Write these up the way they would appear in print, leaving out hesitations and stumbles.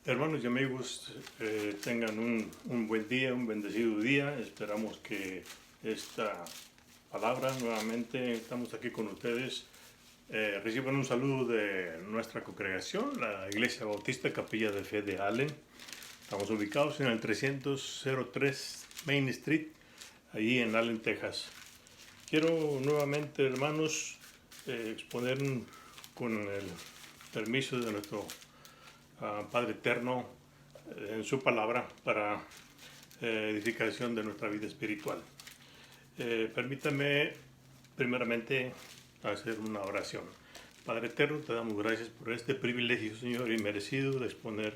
Hermanos y amigos, tengan un buen día, un bendecido día. Esperamos que esta palabra, nuevamente estamos aquí con ustedes, reciban un saludo de nuestra congregación, la Iglesia Bautista Capilla de Fe de Allen. Estamos ubicados en el 303 Main Street, allí en Allen, Texas. Quiero nuevamente, hermanos, exponer con el permiso de nuestro Padre Eterno en su palabra para edificación de nuestra vida espiritual. Permítame primeramente hacer una oración. Padre Eterno, te damos gracias por este privilegio, Señor, inmerecido de exponer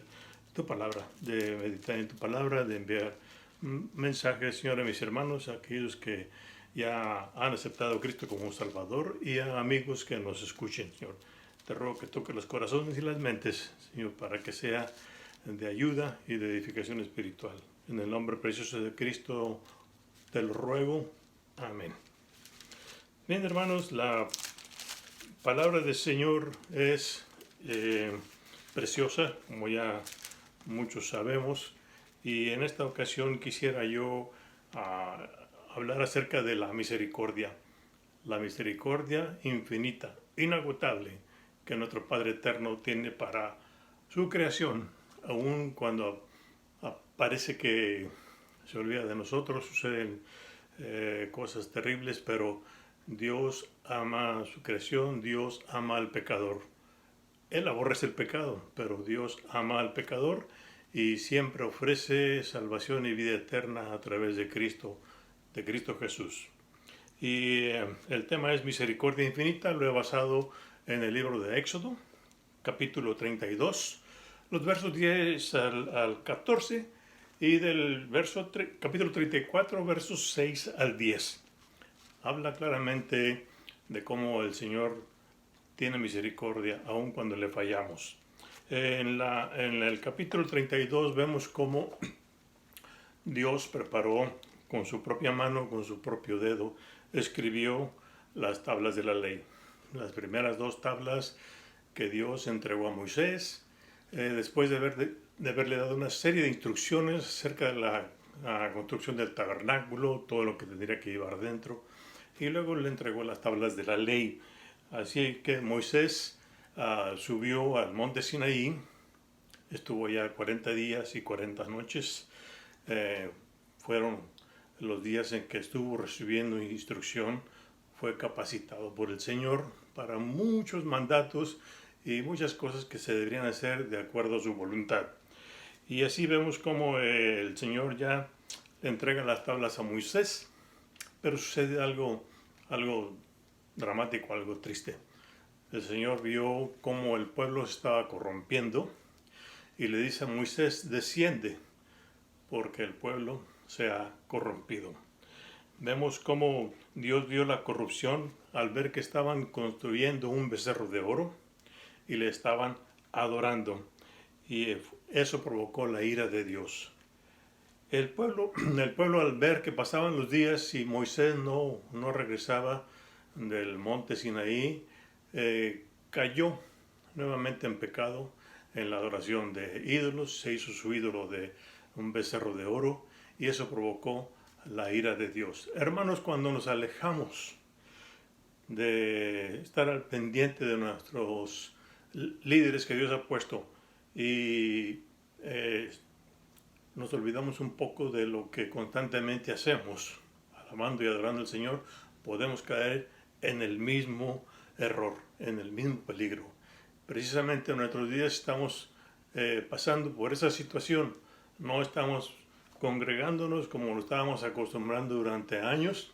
tu palabra, de meditar en tu palabra, de enviar mensajes, Señor, a mis hermanos, a aquellos que ya han aceptado a Cristo como Salvador y a amigos que nos escuchen, Señor. Te ruego que toque los corazones y las mentes, Señor, para que sea de ayuda y de edificación espiritual. En el nombre precioso de Cristo te lo ruego. Amén. Bien, hermanos, la palabra del Señor es preciosa, como ya muchos sabemos, y en esta ocasión quisiera yo hablar acerca de la misericordia infinita, inagotable, que nuestro Padre Eterno tiene para su creación, aun cuando parece que se olvida de nosotros, suceden cosas terribles, pero Dios ama su creación, Dios ama al pecador. Él aborrece el pecado, pero Dios ama al pecador y siempre ofrece salvación y vida eterna a través de Cristo Jesús. Y el tema es misericordia infinita. Lo he basado en el libro de Éxodo, capítulo 32, los versos 10 al 14 y del capítulo 34, versos 6 al 10. Habla claramente de cómo el Señor tiene misericordia aun cuando le fallamos. En el capítulo 32 vemos cómo Dios preparó con su propia mano, con su propio dedo, escribió las tablas de la ley. Las primeras dos tablas que Dios entregó a Moisés, después de haberle dado una serie de instrucciones acerca de la construcción del tabernáculo, todo lo que tendría que llevar dentro, y luego le entregó las tablas de la ley. Así que Moisés subió al monte Sinaí, estuvo ya 40 días y 40 noches, fueron los días en que estuvo recibiendo instrucción, fue capacitado por el Señor para muchos mandatos y muchas cosas que se deberían hacer de acuerdo a su voluntad. Y así vemos cómo el Señor ya le entrega las tablas a Moisés, pero sucede algo dramático, algo triste. El Señor vio cómo el pueblo se estaba corrompiendo y le dice a Moisés: desciende, porque el pueblo se ha corrompido. Vemos cómo Dios vio la corrupción al ver que estaban construyendo un becerro de oro y le estaban adorando, y eso provocó la ira de Dios. El pueblo al ver que pasaban los días y Moisés no regresaba del monte Sinaí, cayó nuevamente en pecado, en la adoración de ídolos. Se hizo su ídolo de un becerro de oro y eso provocó la ira de Dios. Hermanos, cuando nos alejamos de estar al pendiente de nuestros líderes que Dios ha puesto y nos olvidamos un poco de lo que constantemente hacemos, alabando y adorando al Señor, podemos caer en el mismo error, en el mismo peligro. Precisamente en nuestros días estamos pasando por esa situación. No estamos congregándonos como lo estábamos acostumbrando durante años,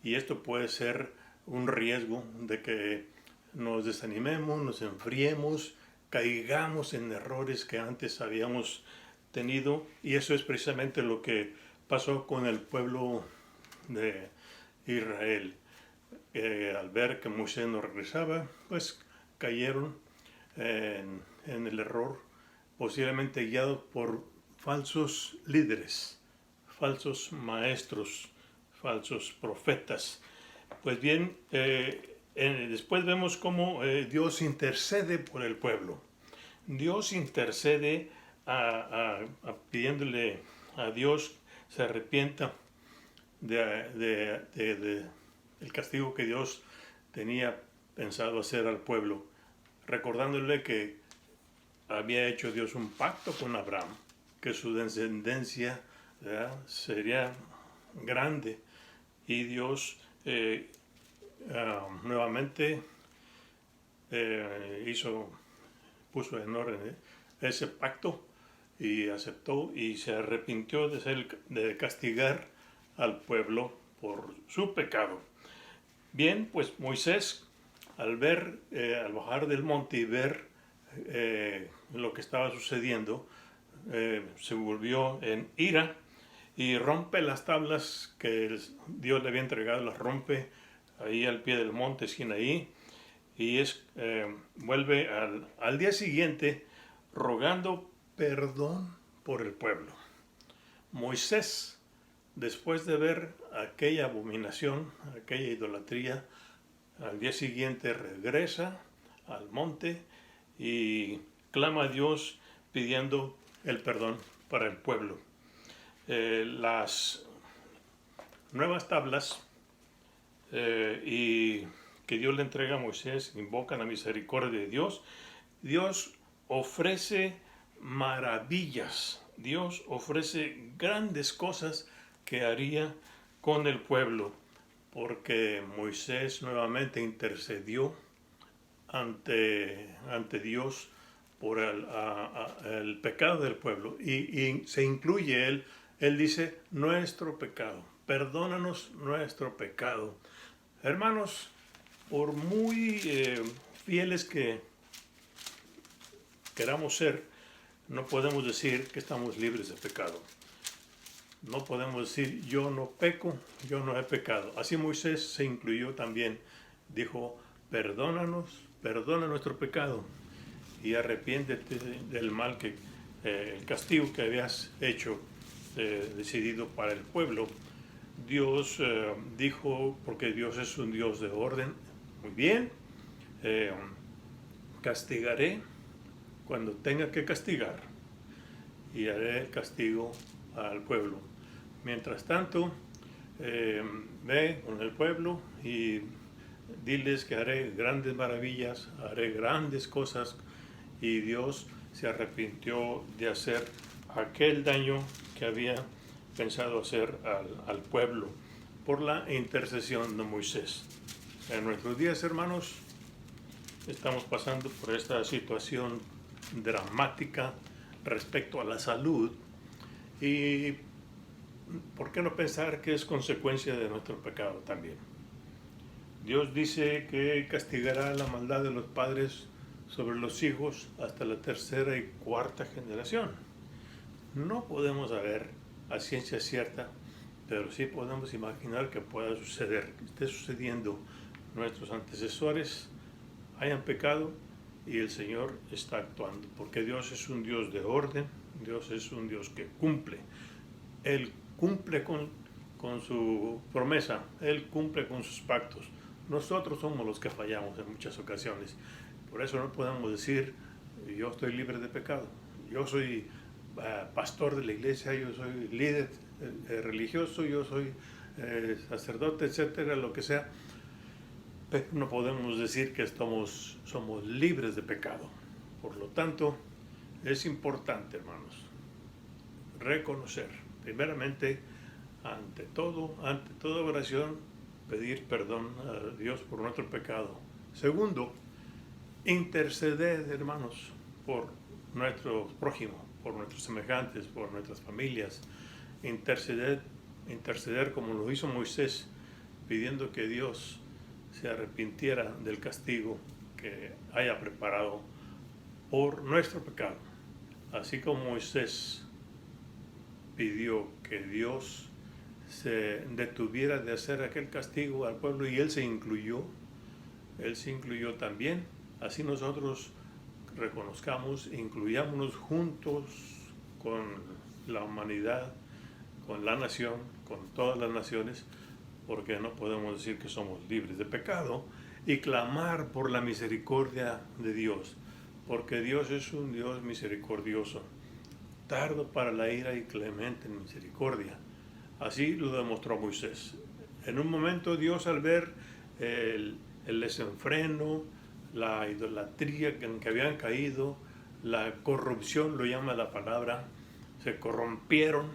y esto puede ser un riesgo de que nos desanimemos, nos enfriemos, caigamos en errores que antes habíamos tenido, y eso es precisamente lo que pasó con el pueblo de Israel. Al ver que Moisés no regresaba, pues cayeron en el error, posiblemente guiados por falsos líderes, falsos maestros, falsos profetas. Pues bien, después vemos cómo Dios intercede por el pueblo. Dios intercede pidiéndole a Dios se arrepienta el castigo que Dios tenía pensado hacer al pueblo, recordándole que había hecho Dios un pacto con Abraham, que su descendencia, ¿verdad?, sería grande, y Dios nuevamente puso en orden ese pacto y aceptó y se arrepintió de castigar al pueblo por su pecado. Bien, pues Moisés, al bajar del monte y ver lo que estaba sucediendo, se volvió en ira y rompe las tablas que Dios le había entregado, las rompe ahí al pie del monte Sinaí, y vuelve al día siguiente rogando perdón por el pueblo. Moisés, después de ver aquella abominación, aquella idolatría, al día siguiente regresa al monte y clama a Dios pidiendo el perdón para el pueblo. Las nuevas tablas y que Dios le entrega a Moisés invocan la misericordia de Dios. Dios ofrece maravillas, Dios ofrece grandes cosas que haría con el pueblo, porque Moisés nuevamente intercedió ante Dios por el pecado del pueblo, y se incluye él dice nuestro pecado, perdónanos nuestro pecado. Hermanos, por muy fieles que queramos ser, no podemos decir que estamos libres de pecado. No podemos decir yo no peco, yo no he pecado. Así Moisés se incluyó también. Dijo, perdónanos, perdona nuestro pecado y arrepiéntete del mal el castigo que habías hecho, decidido para el pueblo. Dios dijo, porque Dios es un Dios de orden, muy bien, castigaré cuando tenga que castigar y haré el castigo al pueblo. Mientras tanto, ve con el pueblo y diles que haré grandes maravillas, haré grandes cosas, y Dios se arrepintió de hacer aquel daño que había pensado hacer al pueblo por la intercesión de Moisés. En nuestros días, hermanos, estamos pasando por esta situación dramática respecto a la salud, y ¿por qué no pensar que es consecuencia de nuestro pecado también? Dios dice que castigará la maldad de los padres sobre los hijos hasta la tercera y cuarta generación. No podemos saber a ciencia cierta, pero sí podemos imaginar que pueda suceder, que esté sucediendo. Nuestros antecesores hayan pecado y el Señor está actuando, porque Dios es un Dios de orden, Dios es un Dios que cumple. Él cumple con su promesa, Él cumple con sus pactos. Nosotros somos los que fallamos en muchas ocasiones. Por eso no podemos decir, yo estoy libre de pecado, yo soy pastor de la iglesia, yo soy líder religioso, yo soy sacerdote, etcétera, lo que sea. Pero no podemos decir que somos libres de pecado. Por lo tanto, es importante, hermanos, reconocer, primeramente, ante toda oración, pedir perdón a Dios por nuestro pecado. Segundo, interceder, hermanos, por nuestro prójimo, por nuestros semejantes, por nuestras familias. Interceder como lo hizo Moisés, pidiendo que Dios se arrepintiera del castigo que haya preparado por nuestro pecado. Así como Moisés pidió que Dios se detuviera de hacer aquel castigo al pueblo, y él se incluyó también. Así nosotros reconozcamos, incluyámonos juntos con la humanidad, con la nación, con todas las naciones, porque no podemos decir que somos libres de pecado, y clamar por la misericordia de Dios, porque Dios es un Dios misericordioso. tardo para la ira y clemente en misericordia. Así lo demostró Moisés. En un momento Dios, al ver el desenfreno, la idolatría en que habían caído, la corrupción, lo llama la palabra, se corrompieron,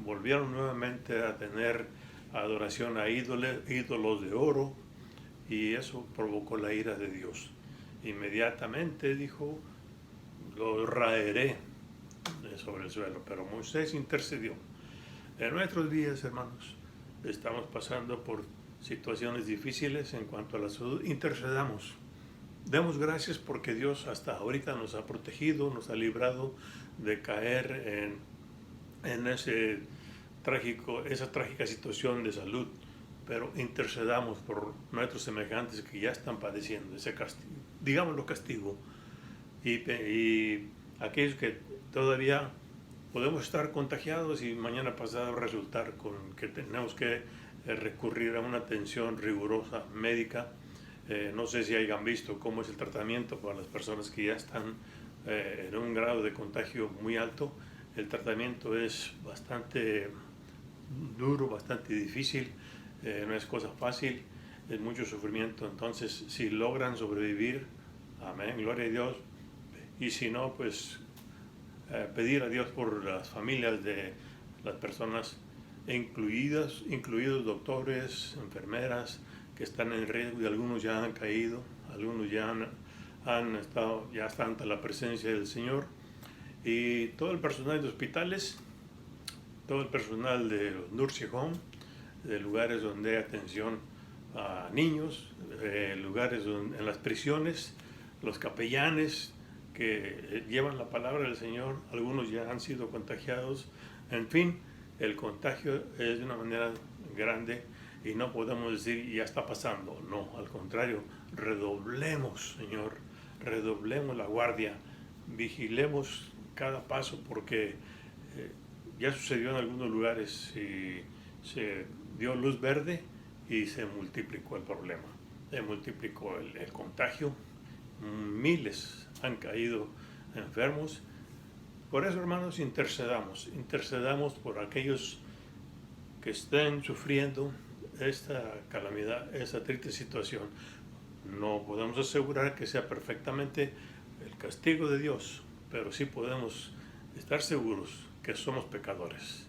volvieron nuevamente a tener adoración a ídolos de oro, y eso provocó la ira de Dios. Inmediatamente dijo, lo raeré sobre el suelo, pero Moisés intercedió. En nuestros días, hermanos, estamos pasando por situaciones difíciles en cuanto a la salud. Intercedamos. Demos gracias porque Dios hasta ahorita nos ha protegido, nos ha librado de caer en esa trágica situación de salud. Pero intercedamos por nuestros semejantes que ya están padeciendo ese castigo, digámoslo castigo, y aquellos que todavía podemos estar contagiados y mañana pasado resultar con que tenemos que recurrir a una atención rigurosa médica. No sé si hayan visto cómo es el tratamiento para las personas que ya están en un grado de contagio muy alto. El tratamiento es bastante duro, bastante difícil, no es cosa fácil, es mucho sufrimiento. Entonces, si logran sobrevivir, amén, gloria a Dios. Y si no, pues pedir a Dios por las familias de las personas incluidos doctores, enfermeras que están en riesgo, y algunos ya han caído, algunos ya ya están ante la presencia del Señor, y todo el personal de hospitales, todo el personal de los nursing home, de lugares donde hay atención a niños, lugares en las prisiones, los capellanes que llevan la palabra del Señor, algunos ya han sido contagiados. En fin, el contagio es de una manera grande y no podemos decir ya está pasando. No, al contrario, redoblemos, Señor, redoblemos la guardia, vigilemos cada paso, porque ya sucedió en algunos lugares y se dio luz verde y se multiplicó el problema, se multiplicó el contagio, miles han caído enfermos. Por eso, hermanos, intercedamos por aquellos que estén sufriendo esta calamidad, esta triste situación. No podemos asegurar que sea perfectamente el castigo de Dios, pero sí podemos estar seguros que somos pecadores,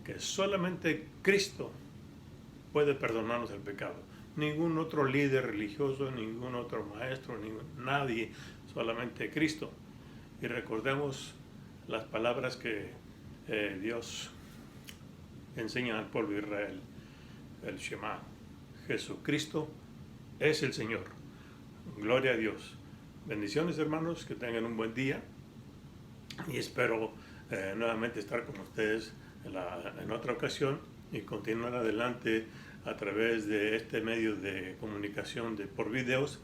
que solamente Cristo puede perdonarnos el pecado. Ningún otro líder religioso, ningún otro maestro, nadie, solamente Cristo. Y recordemos las palabras que Dios enseña al pueblo de Israel, el Shema: Jesucristo es el Señor. Gloria a Dios. Bendiciones, hermanos, que tengan un buen día, y espero nuevamente estar con ustedes en otra ocasión y continuar adelante a través de este medio de comunicación por videos,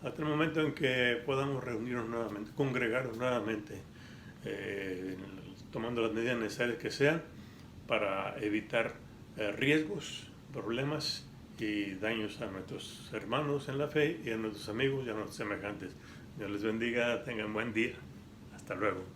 hasta el momento en que podamos reunirnos nuevamente, congregarnos nuevamente, tomando las medidas necesarias que sean para evitar riesgos, problemas y daños a nuestros hermanos en la fe y a nuestros amigos y a nuestros semejantes. Dios les bendiga, tengan buen día. Hasta luego.